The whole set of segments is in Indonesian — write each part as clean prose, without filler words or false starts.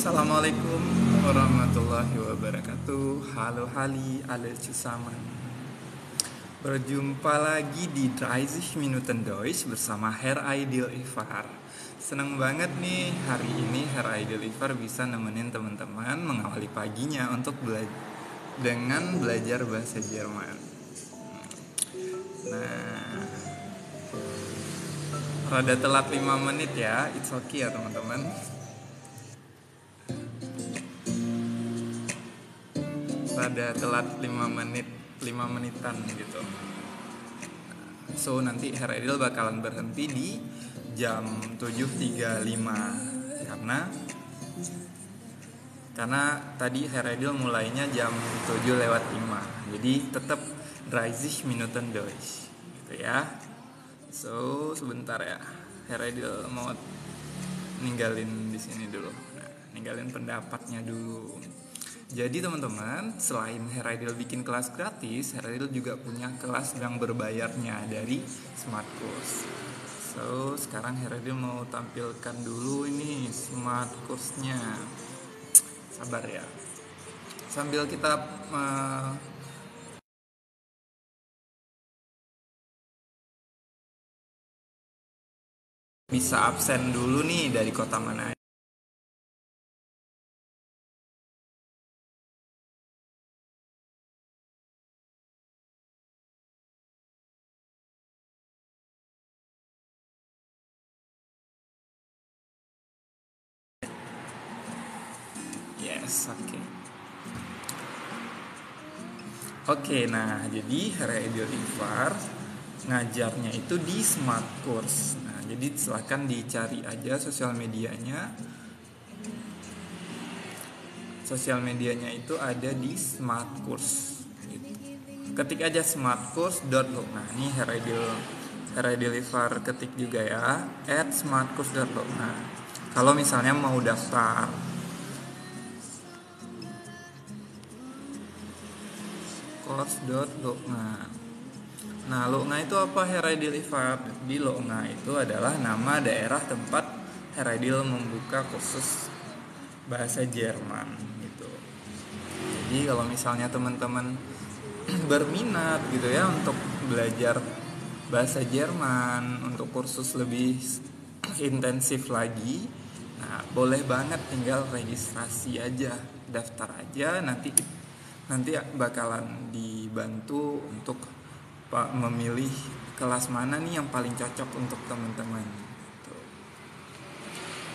Assalamualaikum warahmatullahi wabarakatuh. Halo Hali, alle zusammen. Berjumpa lagi di 30 Minuten Deutsch bersama Herr Aidil Ifar. Senang banget nih hari ini Herr Aidil Ifar bisa nemenin teman-teman mengawali paginya untuk dengan belajar bahasa Jerman. Nah, rada telat 5 menit ya, it's okay ya teman-teman. Rada telat 5 menitan gitu. So nanti Herr Aidil bakalan berhenti di jam 7.35 karena tadi Herr Aidil mulainya jam 7:05. Jadi tetap 30 Minuten Deutsch gitu ya. So sebentar ya, Herr Aidil mau ninggalin di sini dulu. Nah, ninggalin pendapatnya dulu. Jadi teman-teman, selain Herr Aidil bikin kelas gratis, Herr Aidil juga punya kelas yang berbayarnya dari Smart Course. So, sekarang Herr Aidil mau tampilkan dulu ini Smart Course-nya. Sabar ya. Sambil kita bisa absen dulu nih dari kota mana. Yes, oke. Oke, nah jadi Herr Aidil Ifar ngajarnya itu di Smart Course. Nah, jadi silahkan dicari aja sosial medianya. Sosial medianya itu ada di Smart Course. Ketik aja smartcourse.lo. Nah, ini Herr Aidil Ifar ketik juga ya, @smartcourse.lo. Nah, kalau misalnya mau daftar course.lo. Nah, Longa itu apa Herr Aidil Ifar? Di Longa itu adalah nama daerah tempat Herr Aidil membuka kursus bahasa Jerman gitu. Jadi kalau misalnya teman-teman berminat gitu ya untuk belajar bahasa Jerman, untuk kursus lebih intensif lagi, nah boleh banget tinggal registrasi aja, daftar aja, nanti bakalan dibantu untuk memilih kelas mana nih yang paling cocok untuk teman-teman.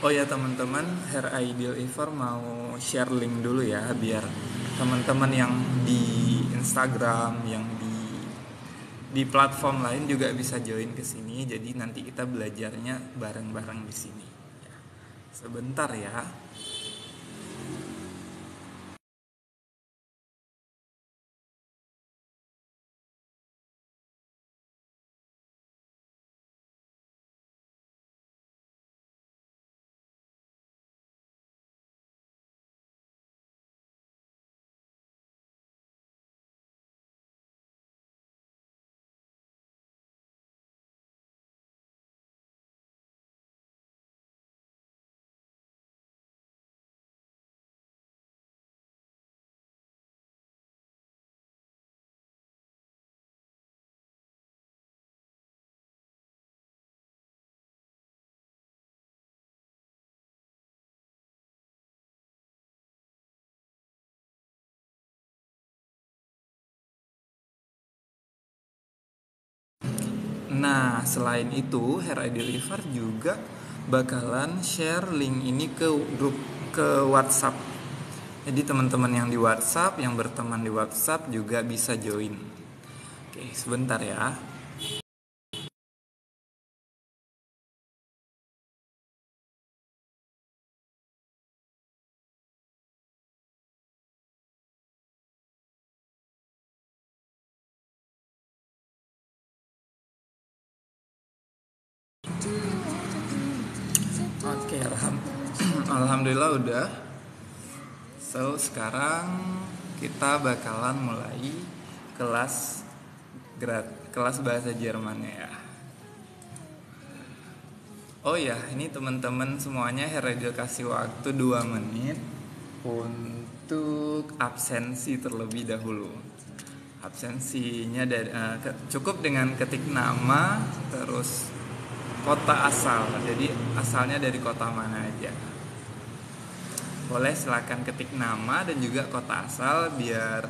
Oh ya teman-teman, Herr Aidil Ifar mau share link dulu ya, biar teman-teman yang di Instagram, yang di platform lain juga bisa join ke sini. Jadi nanti kita belajarnya bareng-bareng di sini. Sebentar ya. Nah, selain itu, Herr Aidil Ifar juga bakalan share link ini ke grup, ke WhatsApp. Jadi teman-teman yang di WhatsApp, yang berteman di WhatsApp juga bisa join. Oke, sebentar ya. Oke, alhamdulillah udah. So, sekarang kita bakalan mulai kelas kelas bahasa Jermannya ya. Oh ya, ini teman-teman semuanya Heredil kasih waktu 2 menit untuk absensi terlebih dahulu. Absensinya cukup dengan ketik nama terus kota asal. Jadi asalnya dari kota mana aja. Boleh silakan ketik nama dan juga kota asal biar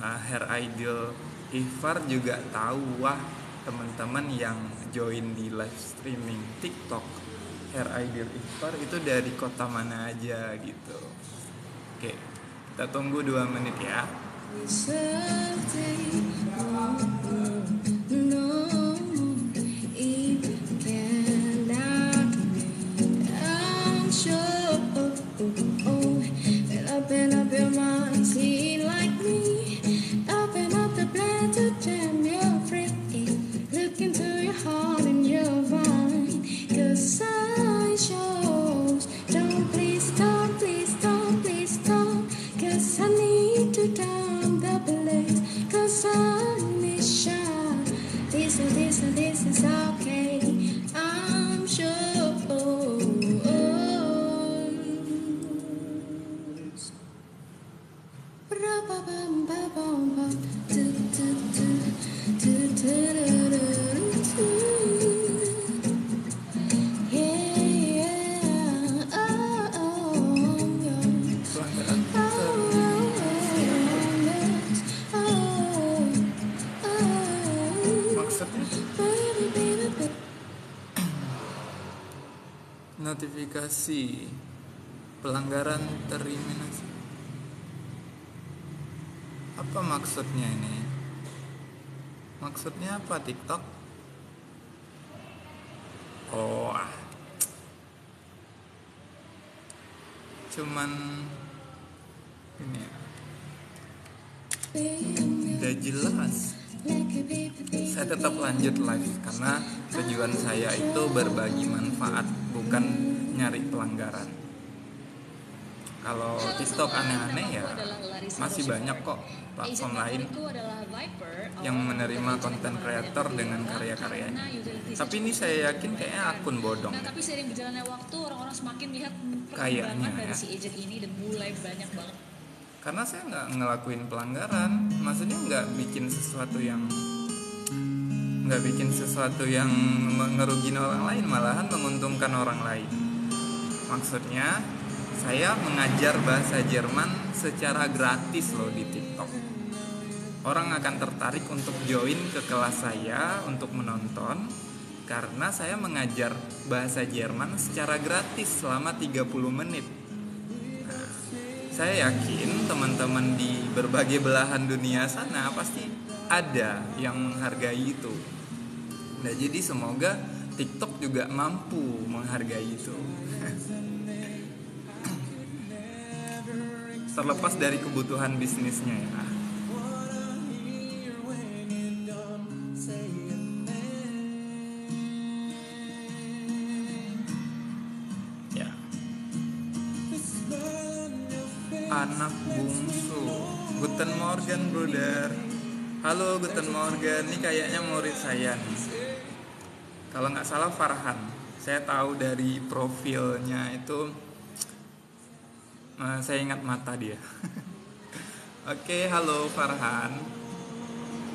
Hair Ideal Ivar juga tahu, wah teman-teman yang join di live streaming TikTok Hair Ideal Ivar itu dari kota mana aja gitu. Oke, kita tunggu 2 menit ya. This is okay, I'm sure. Notifikasi pelanggaran tereliminasi. Apa maksudnya ini? Maksudnya apa TikTok? Oh, cuman ini ya. Udah jelas. Saya tetap lanjut live karena tujuan saya itu berbagi manfaat, bukan nyari pelanggaran. Kalau TikTok aneh-aneh ya masih banyak kok platform lain yang menerima konten kreator dengan karya-karyanya. Tapi ini saya yakin kayaknya akun bodong. Nah, tapi seiring berjalannya waktu orang-orang semakin melihat kayaknya dari ya. si agent ini dan mulai banyak banget. Karena saya nggak ngelakuin pelanggaran, maksudnya nggak bikin sesuatu yang ngerugiin orang lain, malahan menguntungkan orang lain. Maksudnya saya mengajar bahasa Jerman secara gratis loh di TikTok. Orang akan tertarik untuk join ke kelas saya untuk menonton karena saya mengajar bahasa Jerman secara gratis selama 30 menit. Nah, saya yakin teman-teman di berbagai belahan dunia sana pasti ada yang menghargai itu. Nah, jadi semoga TikTok juga mampu menghargai itu. Terlepas dari kebutuhan bisnisnya ya. Ya. Anak bungsu. Guten Morgen, brother. Halo, Guten Morgen. Ini kayaknya murid saya nih. Kalau nggak salah Farhan. Saya tahu dari profilnya itu. Saya ingat mata dia. Oke, halo Farhan.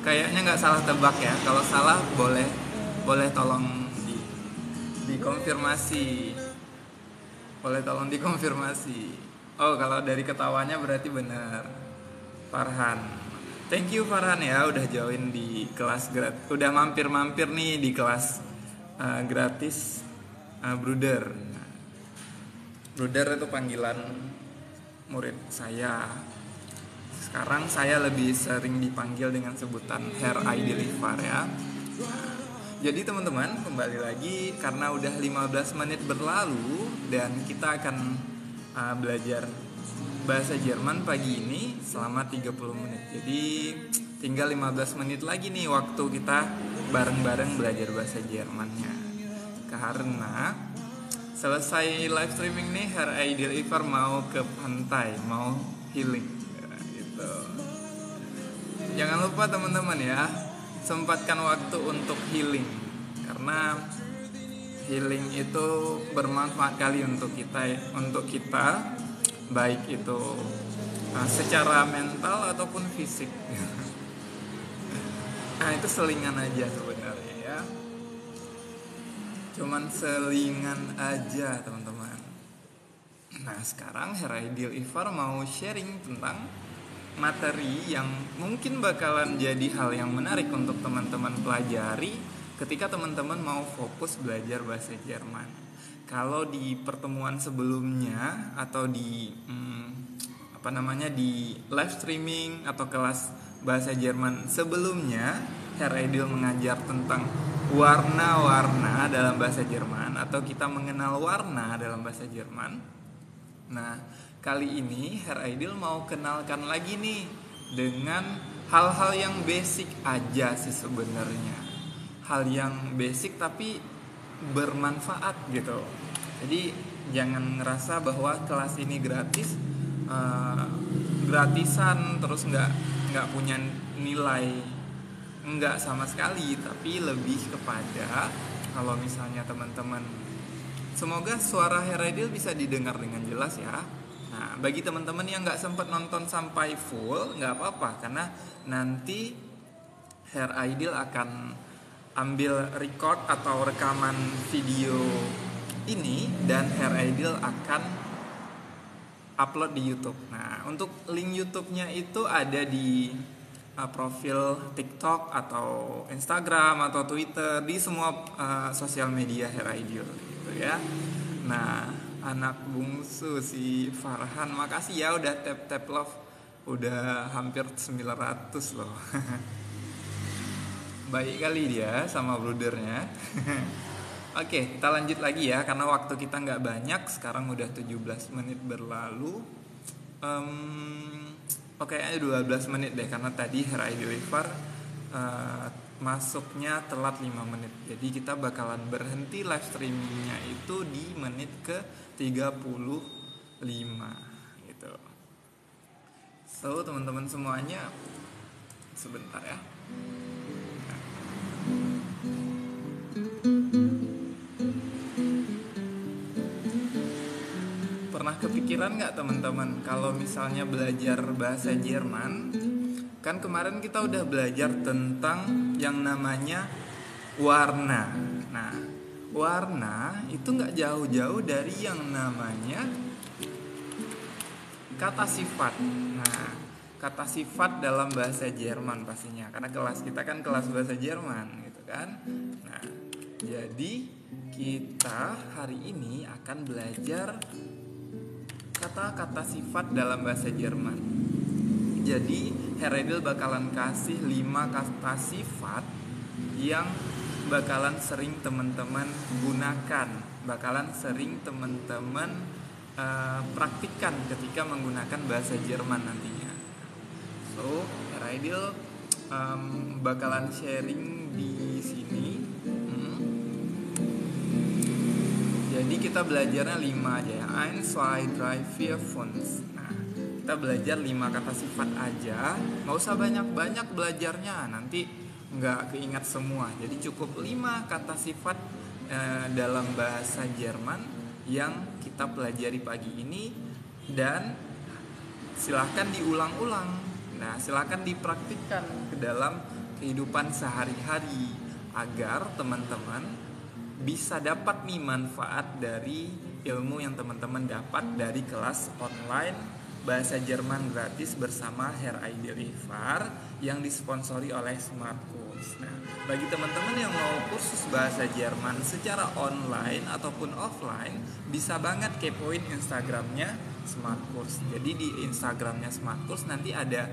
Kayaknya nggak salah tebak ya. Kalau salah boleh tolong dikonfirmasi. Boleh tolong dikonfirmasi. Oh, kalau dari ketawanya berarti benar. Farhan. Thank you Farhan ya udah join di kelas gratis. Udah mampir-mampir nih di kelas gratis Bruder. Bruder itu panggilan murid saya. Sekarang saya lebih sering dipanggil dengan sebutan Hair Ideal Ivar ya. Jadi teman-teman, kembali lagi karena udah 15 menit berlalu dan kita akan belajar bahasa Jerman pagi ini selama 30 menit. Jadi tinggal 15 menit lagi nih waktu kita bareng-bareng belajar bahasa Jermannya. Karena selesai live streaming nih, Hair Ideal Ivar mau ke pantai, mau healing gitu. Jangan lupa teman-teman ya, sempatkan waktu untuk healing. Karena healing itu bermanfaat kali untuk kita baik itu secara mental ataupun fisik. Nah itu selingan aja sebenarnya ya, cuman selingan aja teman-teman. Nah sekarang Heraidil Ifar mau sharing tentang materi yang mungkin bakalan jadi hal yang menarik untuk teman-teman pelajari ketika teman-teman mau fokus belajar bahasa Jerman. Kalau di pertemuan sebelumnya atau di di live streaming atau kelas bahasa Jerman sebelumnya, Heraidil mengajar tentang warna-warna dalam bahasa Jerman atau kita mengenal warna dalam bahasa Jerman. Nah, kali ini Heraidil mau kenalkan lagi nih dengan hal-hal yang basic aja sih sebenarnya. Hal yang basic tapi bermanfaat gitu. Jadi jangan ngerasa bahwa kelas ini gratisan terus nggak punya nilai, nggak sama sekali, tapi lebih kepada kalau misalnya teman-teman, semoga suara Heraidil bisa didengar dengan jelas ya. Nah bagi teman-teman yang nggak sempat nonton sampai full nggak apa-apa, karena nanti Heraidil akan ambil record atau rekaman video ini dan Heraidil akan upload di YouTube. Nah, untuk link YouTube-nya itu ada di profil TikTok atau Instagram atau Twitter, di semua sosial media Heraidil gitu ya. Nah, anak bungsu si Farhan, makasih ya udah tap love, udah hampir 900 loh. Baik kali dia sama brudernya. Oke, kita lanjut lagi ya, karena waktu kita nggak banyak. Sekarang udah 17 menit berlalu. Oke, 12 menit deh, karena tadi Heraidil Ifar masuknya telat 5 menit. Jadi kita bakalan berhenti live streamingnya itu di menit ke 35 gitu. So, teman-teman semuanya, sebentar ya. Pernah kepikiran nggak teman-teman kalau misalnya belajar bahasa Jerman, kan kemarin kita udah belajar tentang yang namanya warna. Nah, warna itu nggak jauh-jauh dari yang namanya kata sifat. Nah, kata sifat dalam bahasa Jerman pastinya, karena kelas kita kan kelas bahasa Jerman gitu kan. Nah, jadi kita hari ini akan belajar kata-kata sifat dalam bahasa Jerman. Jadi Heraidil bakalan kasih 5 kata sifat yang bakalan sering teman-teman gunakan, bakalan sering teman-teman praktikkan ketika menggunakan bahasa Jerman nantinya. So Heraidil bakalan sharing di sini. Jadi kita belajarnya 5 aja ya. 1, 2, 3, 4, 5. Nah, kita belajar 5 kata sifat aja. Nggak usah banyak-banyak belajarnya, nanti nggak keingat semua. Jadi cukup 5 kata sifat dalam bahasa Jerman yang kita pelajari pagi ini. Dan silahkan diulang-ulang. Nah, silahkan dipraktikkan ke dalam kehidupan sehari-hari agar teman-teman bisa dapat nih manfaat dari ilmu yang teman-teman dapat dari kelas online bahasa Jerman gratis bersama Heraidil Ifar yang disponsori oleh Smart Course. Nah, bagi teman-teman yang mau kursus bahasa Jerman secara online ataupun offline, bisa banget kepoin Instagramnya Smart Course. Jadi di Instagramnya Smart Course nanti ada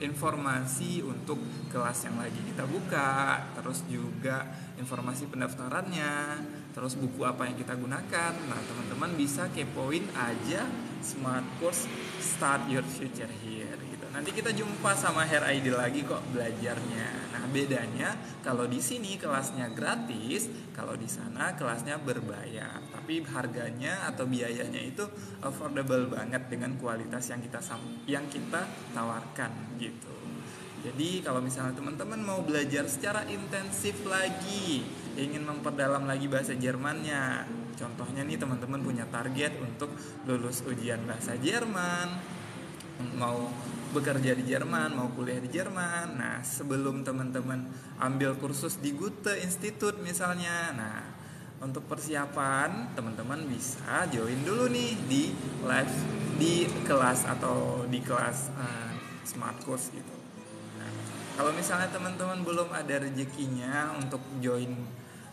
informasi untuk kelas yang lagi kita buka, terus juga informasi pendaftarannya, terus buku apa yang kita gunakan. Nah, teman-teman bisa kepoin aja Smart Course Start Your Future Here gitu. Nanti kita jumpa sama Heraidil lagi kok belajarnya. Nah, bedanya kalau di sini kelasnya gratis, kalau di sana kelasnya berbayar. Tapi harganya atau biayanya itu affordable banget dengan kualitas yang kita tawarkan gitu. Jadi kalau misalnya teman-teman mau belajar secara intensif lagi, ingin memperdalam lagi bahasa Jermannya, contohnya nih teman-teman punya target untuk lulus ujian bahasa Jerman, mau bekerja di Jerman, mau kuliah di Jerman. Nah, sebelum teman-teman ambil kursus di Goethe Institute misalnya, nah untuk persiapan teman-teman bisa join dulu nih di live di kelas atau di kelas smart course gitu. Nah, kalau misalnya teman-teman belum ada rezekinya untuk join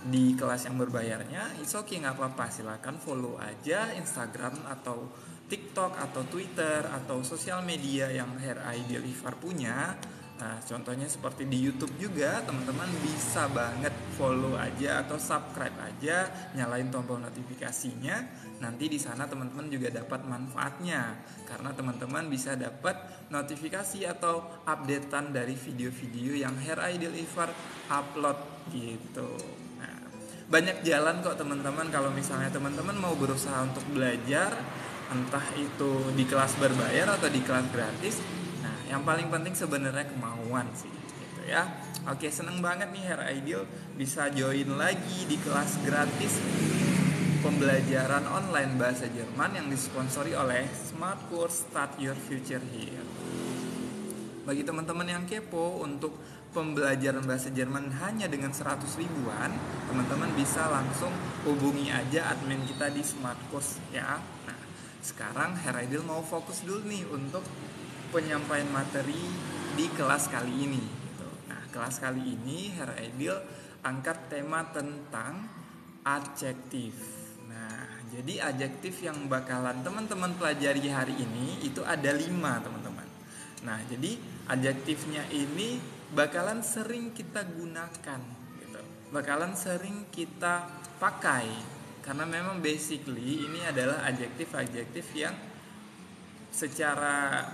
di kelas yang berbayarnya, it's okay, nggak apa-apa, silakan follow aja Instagram atau TikTok atau Twitter atau sosial media yang Hair Ideal Ivar punya. Nah, contohnya seperti di YouTube juga, teman-teman bisa banget follow aja atau subscribe aja, nyalain tombol notifikasinya. Nanti di sana teman-teman juga dapat manfaatnya karena teman-teman bisa dapat notifikasi atau updatean dari video-video yang Hair Ideal Ivar upload gitu. Nah, banyak jalan kok teman-teman kalau misalnya teman-teman mau berusaha untuk belajar, entah itu di kelas berbayar atau di kelas gratis. Nah, yang paling penting sebenarnya kemauan sih gitu ya. Oke, seneng banget nih Hair Ideal bisa join lagi di kelas gratis pembelajaran online bahasa Jerman yang disponsori oleh Smart Course Start Your Future Here. Bagi teman-teman yang kepo untuk pembelajaran bahasa Jerman hanya dengan 100 ribuan, teman-teman bisa langsung hubungi aja admin kita di Smart Course ya. Nah, sekarang Hair Ideal mau fokus dulu nih untuk penyampaian materi di kelas kali ini gitu. Nah, kelas kali ini Hair Ideal angkat tema tentang adjektif. Nah, jadi adjektif yang bakalan teman-teman pelajari hari ini itu ada 5 teman-teman. Nah, jadi adjektifnya ini bakalan sering kita gunakan gitu. Bakalan sering kita pakai karena memang basically ini adalah adjektif-adjektif yang secara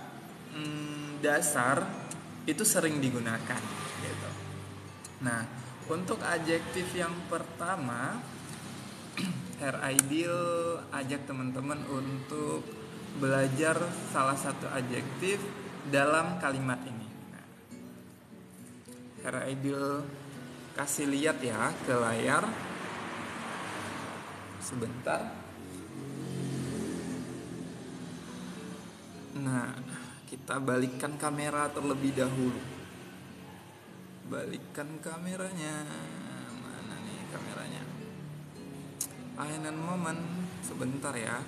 dasar itu sering digunakan gitu. Nah, untuk adjektif yang pertama, Hair Ideal ajak teman-teman untuk belajar salah satu adjektif dalam kalimat ini. Nah, Hair Ideal kasih lihat ya ke layar sebentar. Nah, kita balikkan kamera terlebih dahulu. Balikkan kameranya. Mana nih kameranya? Einen moment, sebentar ya.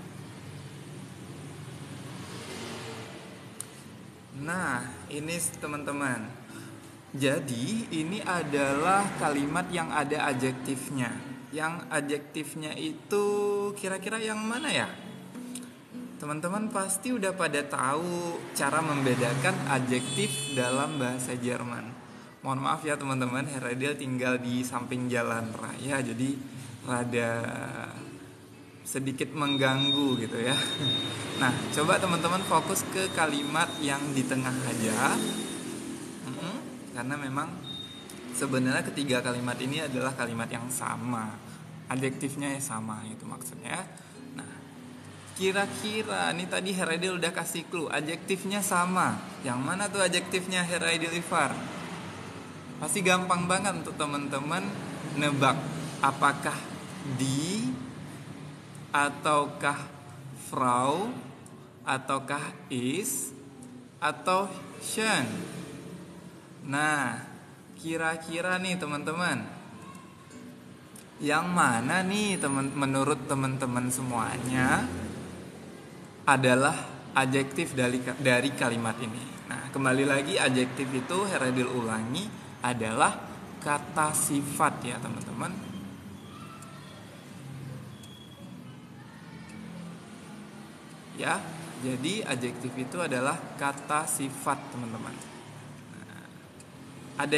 Nah, ini teman-teman. Jadi, ini adalah kalimat yang ada adjektifnya. Yang adjektifnya itu kira-kira yang mana ya? Teman-teman pasti udah pada tahu cara membedakan adjektif dalam bahasa Jerman. Mohon maaf ya teman-teman, Hair Ideal tinggal di samping jalan raya, jadi rada sedikit mengganggu gitu ya. Nah, coba teman-teman fokus ke kalimat yang di tengah aja. Karena memang sebenarnya ketiga kalimat ini adalah kalimat yang sama. Adjektifnya sama itu maksudnya. Nah, kira-kira nih tadi Hair Ideal udah kasih clue, adjektifnya sama. Yang mana tuh adjektifnya Hair Ideal Ivar? Pasti gampang banget untuk teman-teman nebak apakah die, ataukah Frau, ataukah is, atau schön. Nah, kira-kira nih teman-teman, yang mana nih menurut teman-teman semuanya adalah adjektif dari kalimat ini? Nah, kembali lagi adjektif itu Hair Ideal ulangi adalah kata sifat ya teman-teman. Ya, jadi adjektif itu adalah kata sifat teman-teman. Nah, ada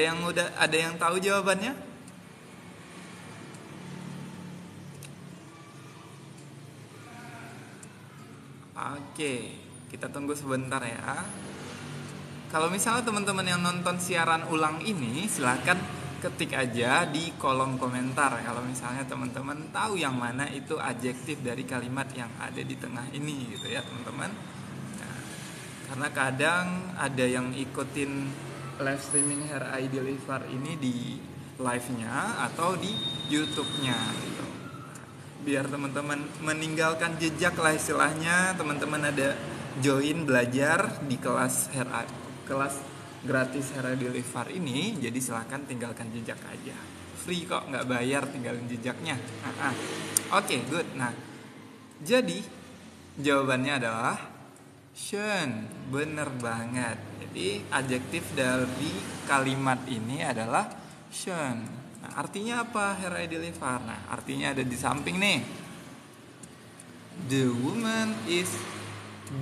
yang tahu jawabannya? Oke, kita tunggu sebentar ya. Kalau misalnya teman-teman yang nonton siaran ulang ini, silakan ketik aja di kolom komentar kalau misalnya teman-teman tahu yang mana itu adjektif dari kalimat yang ada di tengah ini gitu ya teman-teman. Nah, karena kadang ada yang ikutin live streaming Hair ID Deliver ini di live-nya atau di YouTube-nya gitu. Biar teman-teman meninggalkan jejak lah istilahnya, teman-teman ada join belajar di kelas kelas gratis Hair ID Deliver ini, jadi silahkan tinggalkan jejak aja. Free kok, nggak bayar, tinggalin jejaknya. Oke, good. Nah, jadi jawabannya adalah Shun, bener banget. Jadi adjektif dari kalimat ini adalah Shun. Nah, artinya apa Hair ID Deliver? Nah, artinya ada di samping nih. The woman is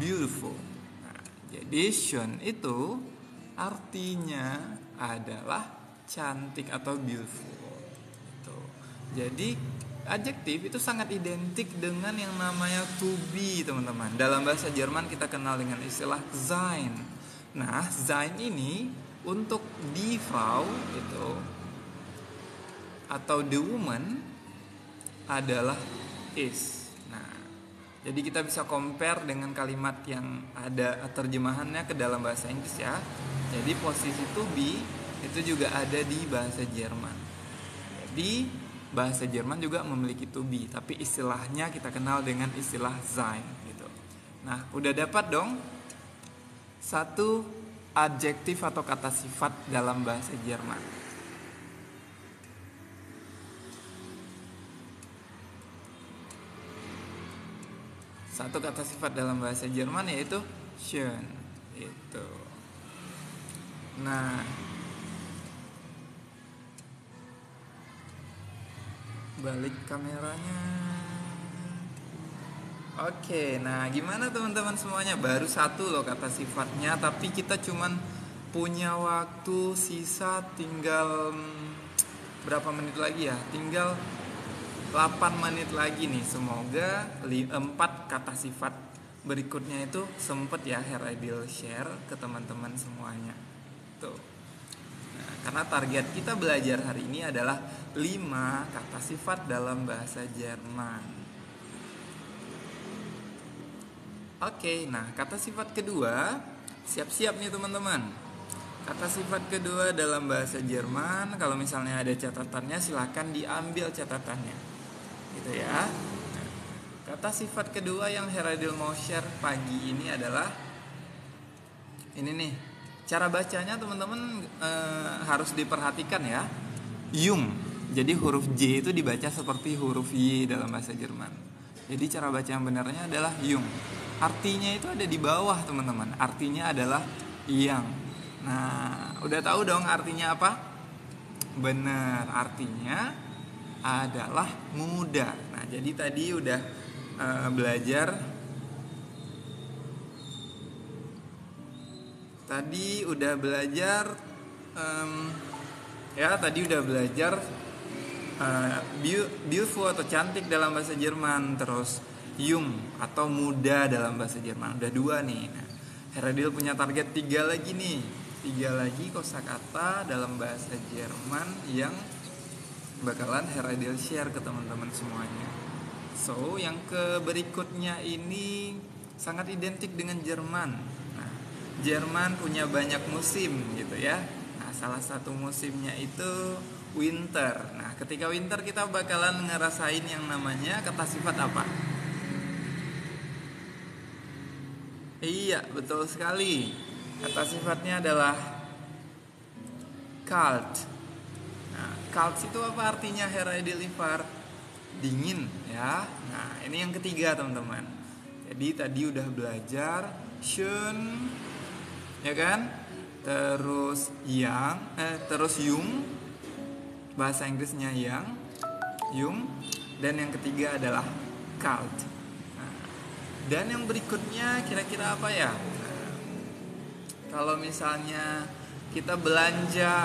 beautiful. Nah, jadi Shun itu artinya adalah cantik atau beautiful. Gitu. Jadi adjektif itu sangat identik dengan yang namanya to be, teman-teman. Dalam bahasa Jerman kita kenal dengan istilah sein. Nah, sein ini untuk die Frau itu atau the woman adalah is. Nah, jadi kita bisa compare dengan kalimat yang ada terjemahannya ke dalam bahasa Inggris ya. Jadi posisi to be itu juga ada di bahasa Jerman. Jadi bahasa Jerman juga memiliki to be, tapi istilahnya kita kenal dengan istilah sein gitu. Nah, udah dapat dong satu adjektif atau kata sifat dalam bahasa Jerman. Satu kata sifat dalam bahasa Jerman yaitu schön. Itu. Nah, balik kameranya. Oke, nah gimana teman-teman semuanya? Baru satu loh kata sifatnya, tapi kita cuman punya waktu sisa tinggal berapa menit lagi ya? Tinggal 8 menit lagi nih. Semoga 4 kata sifat berikutnya itu sempet ya Hair Ideal share ke teman-teman semuanya. Tuh. Nah, karena target kita belajar hari ini adalah 5 kata sifat dalam bahasa Jerman. Oke, nah kata sifat kedua, siap-siap nih teman-teman. Kata sifat kedua dalam bahasa Jerman, kalau misalnya ada catatannya silahkan diambil catatannya, gitu ya. Nah, kata sifat kedua yang Heradil mau share pagi ini adalah ini nih. Cara bacanya teman-teman harus diperhatikan ya. Jung. Jadi huruf J itu dibaca seperti huruf Y dalam bahasa Jerman. Jadi cara baca yang benarnya adalah Jung. Artinya itu ada di bawah teman-teman. Artinya adalah yang. Nah, udah tahu dong artinya apa? Benar, artinya adalah muda. Nah, jadi tadi udah belajar. Tadi udah belajar beautiful atau cantik dalam bahasa Jerman, terus jung atau muda dalam bahasa Jerman. Udah 2 nih. Nah, Heradil punya target 3 lagi nih. 3 lagi kosakata dalam bahasa Jerman yang bakalan Heradil share ke teman-teman semuanya. So, yang berikutnya ini sangat identik dengan Jerman. Nah, Jerman punya banyak musim gitu ya. Nah, salah satu musimnya itu winter. Nah, ketika winter kita bakalan ngerasain yang namanya kata sifat apa? Iya, betul sekali. Kata sifatnya adalah kalt. Nah, kalt itu apa artinya Heradil Ivar? Dingin ya. Nah, ini yang ketiga teman-teman. Jadi tadi udah belajar schön, ya kan? Terus terus jung, bahasa Inggrisnya jung, dan yang ketiga adalah kalt. Dan yang berikutnya kira-kira apa ya? Nah, kalau misalnya kita belanja,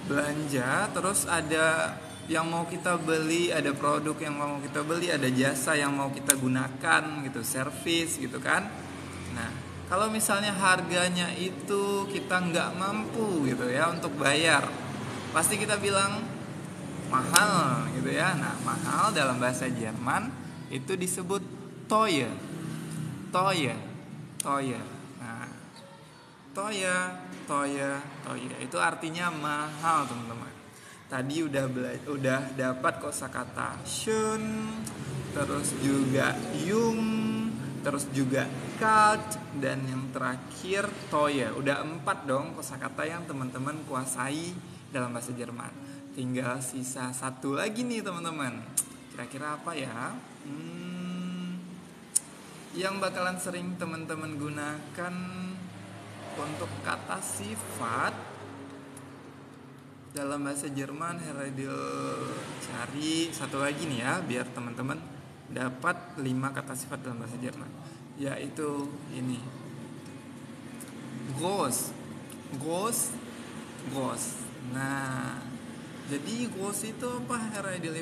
belanja terus ada yang mau kita beli, ada produk yang mau kita beli, ada jasa yang mau kita gunakan gitu, servis gitu kan. Nah, kalau misalnya harganya itu kita nggak mampu gitu ya untuk bayar, pasti kita bilang mahal gitu ya. Nah, mahal dalam bahasa Jerman itu disebut teuer. Nah, toya. Itu artinya mahal, teman-teman. Tadi udah dapat kosakata shun, terus juga yung, terus juga cult, dan yang terakhir toya. Udah 4 dong kosakata yang teman-teman kuasai dalam bahasa Jerman. Tinggal sisa 1 lagi nih, teman-teman. Kira-kira apa ya? Yang bakalan sering teman-teman gunakan untuk kata sifat dalam bahasa Jerman. Heredil cari 1 lagi nih ya, biar teman-teman dapat 5 kata sifat dalam bahasa Jerman, yaitu ini, groß. Nah, jadi groß itu apa, Heredil?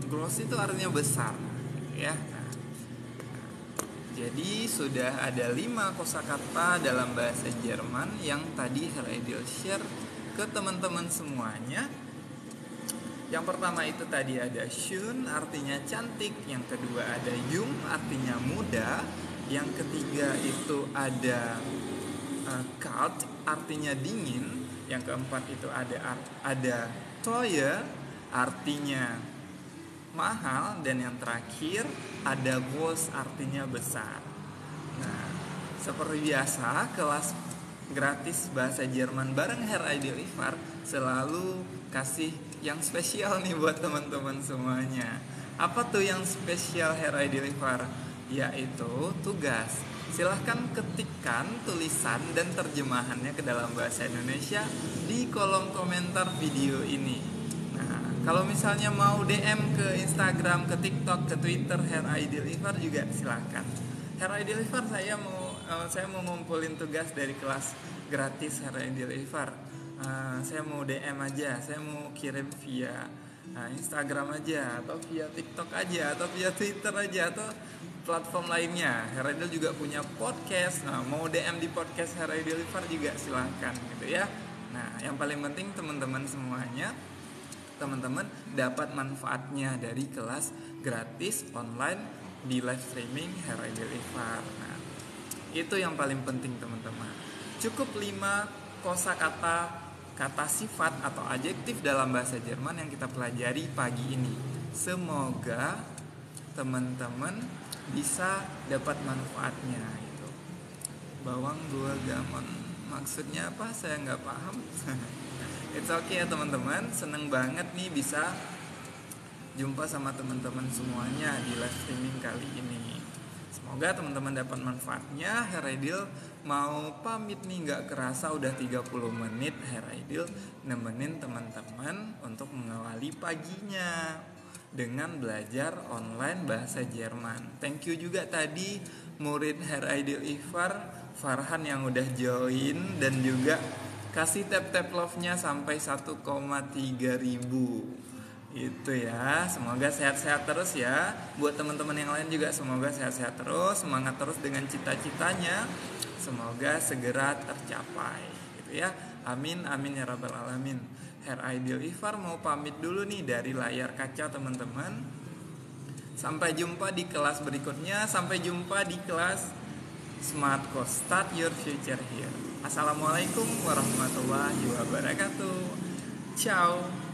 Groß itu artinya besar ya. Jadi sudah ada 5 kosakata dalam bahasa Jerman yang tadi Heredil share ke teman-teman semuanya. Yang pertama itu tadi ada schön, artinya cantik. Yang kedua ada jung, artinya muda. Yang ketiga itu ada kalt, artinya dingin. Yang keempat itu ada teuer, artinya mahal. Dan yang terakhir ada groß, artinya besar. Nah, seperti biasa, kelas gratis bahasa Jerman bareng Herr Aidil Ivar selalu kasih yang spesial nih buat teman-teman semuanya. Apa tuh yang spesial Herr Aidil Ivar? Yaitu tugas. Silahkan ketikkan tulisan dan terjemahannya ke dalam bahasa Indonesia di kolom komentar video ini. Kalau misalnya mau DM ke Instagram, ke TikTok, ke Twitter Herr Aidil Ivar juga silahkan. Herr Aidil Ivar, saya mau ngumpulin tugas dari kelas gratis Herr Aidil Ivar. Saya mau DM aja, saya mau kirim via Instagram aja, atau via TikTok aja, atau via Twitter aja, atau platform lainnya. Herr Aidil juga punya podcast. Nah, mau DM di podcast Herr Aidil Ivar juga silahkan gitu ya. Nah, yang paling penting teman-teman semuanya, teman-teman dapat manfaatnya dari kelas gratis online di live streaming Herr Aidil Ivar. Nah, itu yang paling penting, teman-teman. Cukup 5 kosakata, kata sifat atau adjektif dalam bahasa Jerman yang kita pelajari pagi ini. Semoga teman-teman bisa dapat manfaatnya. Itu bawang 2 gamon, maksudnya apa? Saya nggak paham. It's okay ya teman-teman, seneng banget nih bisa jumpa sama teman-teman semuanya di live streaming kali ini. Semoga teman-teman dapat manfaatnya. Herr Aidil mau pamit nih, gak kerasa udah 30 menit Herr Aidil nemenin teman-teman untuk mengawali paginya dengan belajar online bahasa Jerman. Thank you juga tadi murid Herr Aidil Ivar, Farhan, yang udah join dan juga kasih tap-tap love-nya sampai 1,3 ribu. Itu ya, semoga sehat-sehat terus ya. Buat teman-teman yang lain juga semoga sehat-sehat terus, semangat terus dengan cita-citanya. Semoga segera tercapai gitu ya. Amin amin ya rabbal alamin. Herr Aidil Ivar mau pamit dulu nih dari layar kaca, teman-teman. Sampai jumpa di kelas berikutnya. Sampai jumpa di kelas Smart Course, Start Your Future Here. Assalamualaikum warahmatullahi wabarakatuh. Ciao.